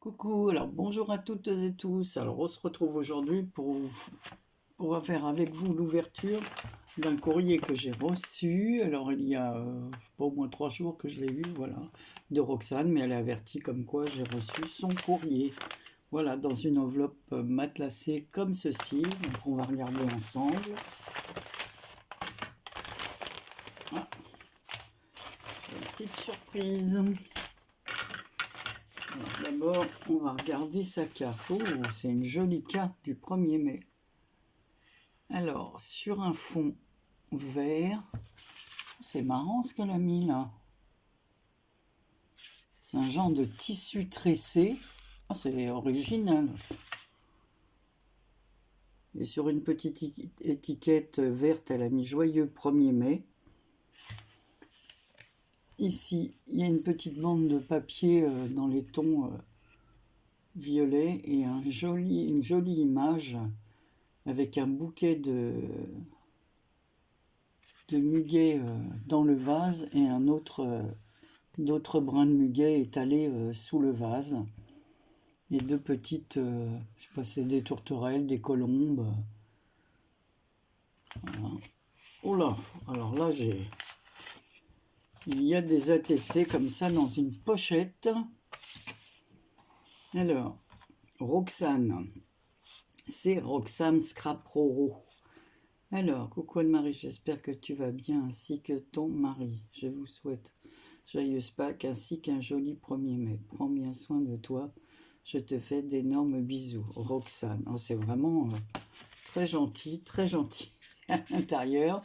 Coucou, alors bonjour à toutes et tous. Alors on se retrouve aujourd'hui pour faire avec vous l'ouverture d'un courrier que j'ai reçu. Alors il y a je sais pas, au moins 3 jours que je l'ai eu, voilà, de Roxane, mais elle est avertie comme quoi j'ai reçu son courrier. Voilà, dans une enveloppe matelassée comme ceci. Donc on va regarder ensemble. Ah, une petite surprise. D'abord, on va regarder sa carte. Oh, c'est une jolie carte du 1er mai. Alors, sur un fond vert, c'est marrant ce qu'elle a mis là. C'est un genre de tissu tressé. Oh, c'est original. Et sur une petite étiquette verte, elle a mis joyeux 1er mai. Ici, il y a une petite bande de papier dans les tons violets et une jolie image avec un bouquet de muguet dans le vase et d'autres brins de muguet étalés sous le vase. Et deux petites, je sais pas si c'est des tourterelles, des colombes. Voilà. Oh là, alors là il y a des ATC comme ça dans une pochette. Alors, Roxane, c'est Roxane Scraproro. Alors, coucou Anne-Marie, j'espère que tu vas bien ainsi que ton mari. Je vous souhaite joyeuse Pâques ainsi qu'un joli 1er mai. Prends bien soin de toi. Je te fais d'énormes bisous. Roxane. Oh, c'est vraiment très gentil à l'intérieur.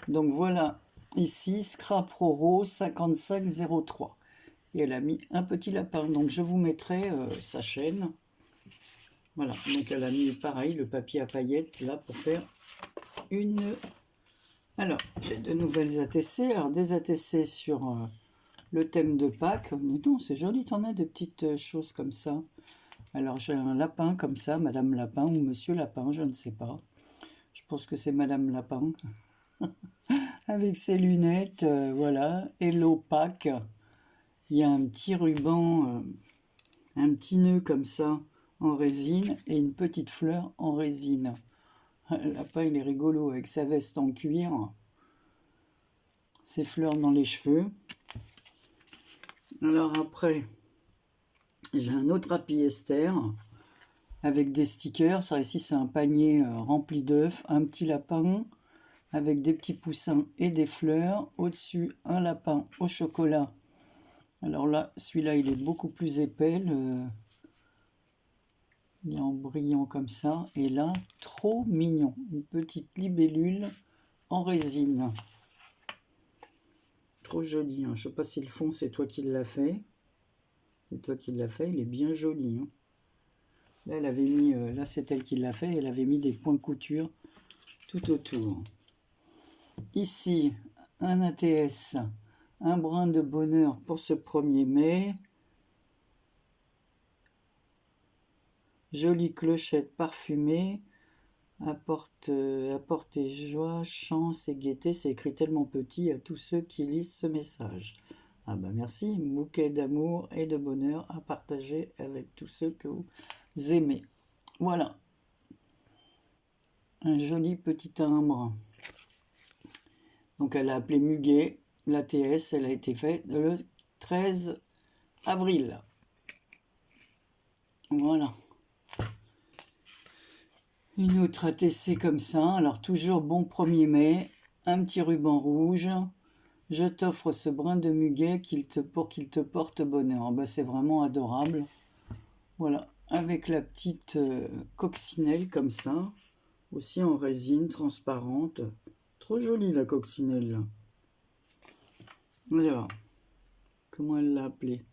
Donc voilà, ici, Scraproro 5503. Et elle a mis un petit lapin. Donc je vous mettrai sa chaîne. Voilà, donc elle a mis pareil, le papier à paillettes là pour faire une... Alors, j'ai de nouvelles ATC. Alors des ATC sur le thème de Pâques. Dis donc, c'est joli, t'en as des petites choses comme ça. Alors j'ai un lapin comme ça, Madame Lapin ou Monsieur Lapin, je ne sais pas. Je pense que c'est Madame Lapin. Avec ses lunettes, voilà. Hello Pâques. Il y a un petit ruban, un petit nœud comme ça en résine et une petite fleur en résine. Le lapin, il est rigolo avec sa veste en cuir, ses fleurs dans les cheveux. Alors après, j'ai un autre Happy Esther avec des stickers. Ça ici, c'est un panier rempli d'œufs, un petit lapin avec des petits poussins et des fleurs. Au-dessus, un lapin au chocolat. Alors là, celui-là, il est beaucoup plus épais. Il est en brillant comme ça. Et là, trop mignon. Une petite libellule en résine. Trop joli. Hein. Je ne sais pas si le fond, c'est toi qui l'as fait. C'est toi qui l'as fait. Il est bien joli. Hein. Là, elle avait mis, là, c'est elle qui l'a fait. Elle avait mis des points couture tout autour. Ici, un ATS, un brin de bonheur pour ce 1er mai. Jolie clochette parfumée. Apporte et joie, chance et gaieté. C'est écrit tellement petit à tous ceux qui lisent ce message. Ah bah merci. Bouquet d'amour et de bonheur à partager avec tous ceux que vous aimez. Voilà. Un joli petit timbre. Donc elle a appelé Muguet. L'ATS, elle a été faite le 13 avril. Voilà. Une autre ATC comme ça. Alors toujours bon 1er mai. Un petit ruban rouge. Je t'offre ce brin de muguet pour qu'il te porte bonheur. Ben, c'est vraiment adorable. Voilà. Avec la petite coccinelle comme ça. Aussi en résine transparente. Trop jolie la coccinelle là. Alors, comment elle l'a appelée?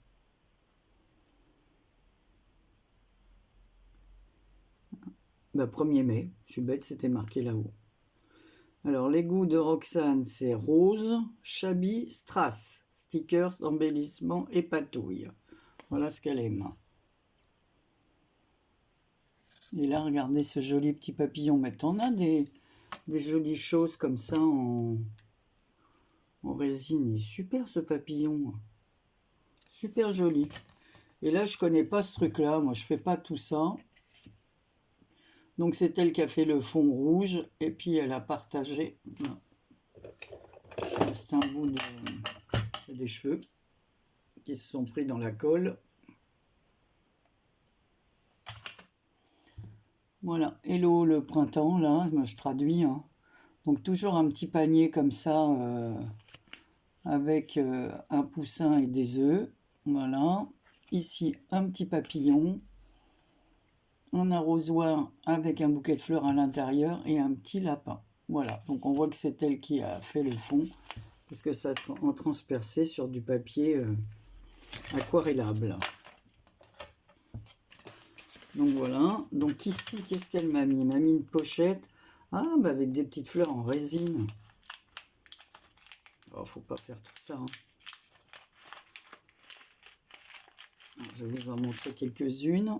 Ben, 1er mai. Je suis bête, c'était marqué là-haut. Alors, les goûts de Roxane, c'est rose, chablis, strass, stickers, embellissement et patouille. Voilà ce qu'elle aime. Et là, regardez ce joli petit papillon. Mais t'en as des jolies choses comme ça en résine. Il est super ce papillon. Super joli. Et là, je connais pas ce truc-là. Moi, je fais pas tout ça. Donc, c'est elle qui a fait le fond rouge. Et puis, elle a partagé. C'est un bout des cheveux qui se sont pris dans la colle. Voilà. Hello le printemps, là. Moi, je traduis. Hein. Donc, toujours un petit panier comme ça. Avec un poussin et des œufs. Voilà. Ici, un petit papillon. Un arrosoir avec un bouquet de fleurs à l'intérieur et un petit lapin. Voilà, donc on voit que c'est elle qui a fait le fond, parce que ça en transpercé sur du papier aquarellable. Donc voilà, donc ici, qu'est-ce qu'elle m'a mis? Elle m'a mis une pochette, bah avec des petites fleurs en résine. Oh, faut pas faire tout ça. Hein. Alors, je vais vous en montrer quelques-unes.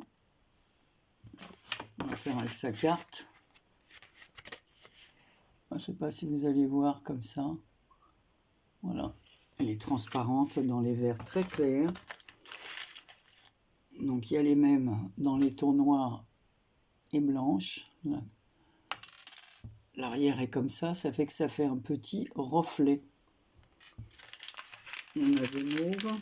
On va faire avec sa carte. Je ne sais pas si vous allez voir comme ça. Voilà. Elle est transparente dans les verres très clairs. Donc il y a les mêmes dans les tons noirs et blanches. L'arrière est comme ça fait que ça fait un petit reflet. On a des mauves.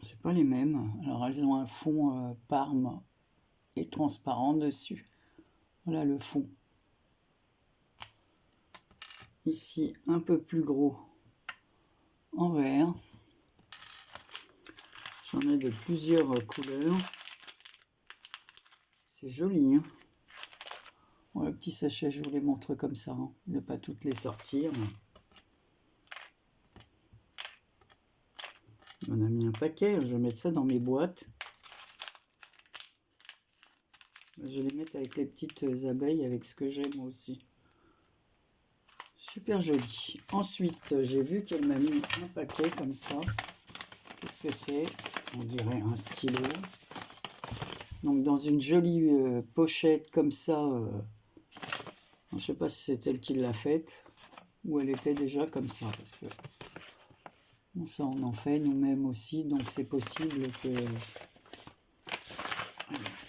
C'est pas les mêmes. Alors elles ont un fond parme et transparent dessus. Voilà le fond. Ici un peu plus gros en vert. J'en ai de plusieurs couleurs. C'est joli. Hein, bon, le petit sachet, je vous les montre comme ça. Hein. Je ne vais pas toutes les sortir. On a mis un paquet. Je vais mettre ça dans mes boîtes. Je vais les mettre avec les petites abeilles, avec ce que j'ai moi aussi. Super joli. Ensuite, j'ai vu qu'elle m'a mis un paquet comme ça. Qu'est-ce que c'est? On dirait un stylo. Donc dans une jolie pochette comme ça. Je ne sais pas si c'est elle qui l'a faite ou elle était déjà comme ça. Parce que bon, ça on en fait nous-mêmes aussi. Donc c'est possible que...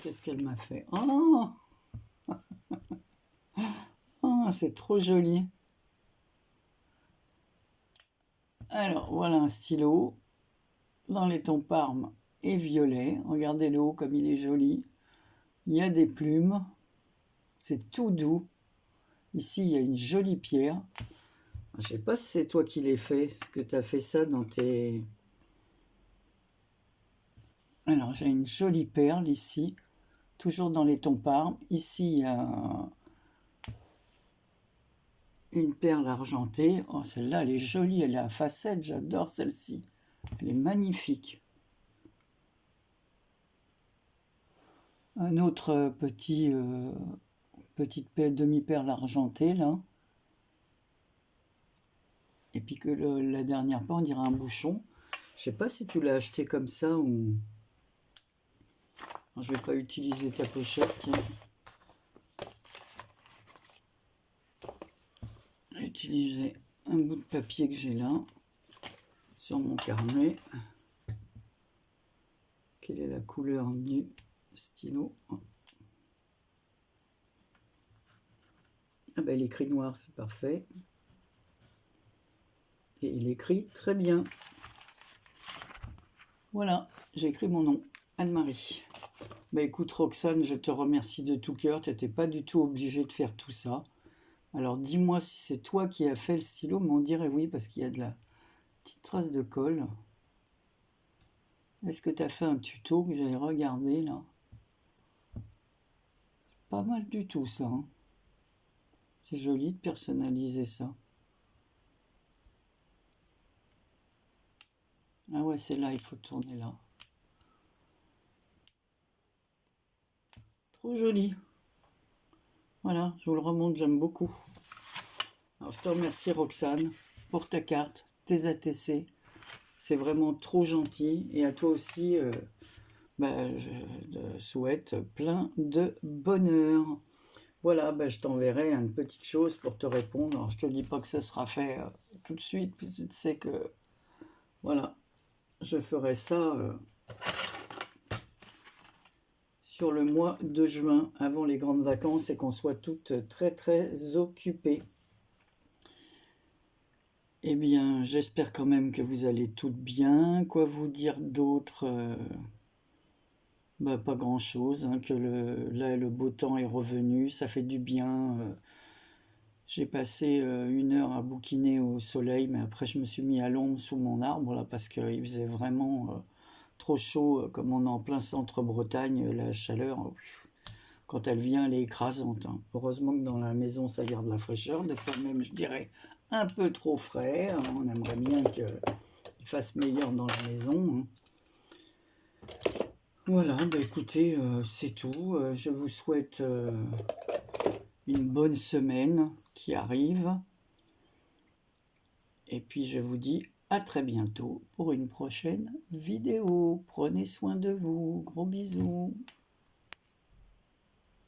Qu'est-ce qu'elle m'a fait? Oh, oh c'est trop joli. Alors voilà un stylo dans les tons parme et violet. Regardez le haut comme il est joli. Il y a des plumes. C'est tout doux. Ici, il y a une jolie pierre. Je ne sais pas si c'est toi qui l'as fait. Est-ce que tu as fait ça dans tes... Alors, j'ai une jolie perle ici. Toujours dans les tons parme. Ici, il y a une perle argentée. Oh, celle-là, elle est jolie. Elle est à facettes. J'adore celle-ci. Elle est magnifique. Un autre petite demi-perle argentée, là. Et puis que la dernière part, on dirait un bouchon. Je sais pas si tu l'as acheté comme ça ou... Je vais pas utiliser ta pochette, tiens. Je vais utiliser un bout de papier que j'ai là, sur mon carnet. Quelle est la couleur du stylo? Ah ben, il écrit noir, c'est parfait. Et il écrit très bien. Voilà, j'ai écrit mon nom, Anne-Marie. Bah écoute Roxane, je te remercie de tout cœur, tu n'étais pas du tout obligée de faire tout ça. Alors dis-moi si c'est toi qui as fait le stylo, mais on dirait oui parce qu'il y a de la petite trace de colle. Est-ce que tu as fait un tuto que j'avais regardé là? Pas mal du tout ça. Hein. C'est joli de personnaliser ça. Ah ouais, c'est là, il faut tourner là. Trop joli. Voilà, je vous le remonte, j'aime beaucoup. Alors, je te remercie Roxane pour ta carte, tes ATC. C'est vraiment trop gentil. Et à toi aussi, je te souhaite plein de bonheur. Voilà, je t'enverrai une petite chose pour te répondre. Alors, je te dis pas que ce sera fait tout de suite, puisque tu sais que... Voilà, je ferai ça sur le mois de juin, avant les grandes vacances, et qu'on soit toutes très très occupées. Eh bien, j'espère quand même que vous allez toutes bien. Quoi vous dire d'autre? Pas grand-chose, hein, que là, le beau temps est revenu, ça fait du bien. J'ai passé 1 heure à bouquiner au soleil, mais après je me suis mis à l'ombre sous mon arbre, là, parce qu'il faisait vraiment trop chaud, comme on est en plein centre-Bretagne, la chaleur, quand elle vient, elle est écrasante, hein. Heureusement que dans la maison, ça garde la fraîcheur, des fois même, je dirais, un peu trop frais, hein. On aimerait bien qu'il fasse meilleur dans la maison, hein. Voilà, écoutez, c'est tout. Je vous souhaite une bonne semaine qui arrive. Et puis je vous dis à très bientôt pour une prochaine vidéo. Prenez soin de vous. Gros bisous.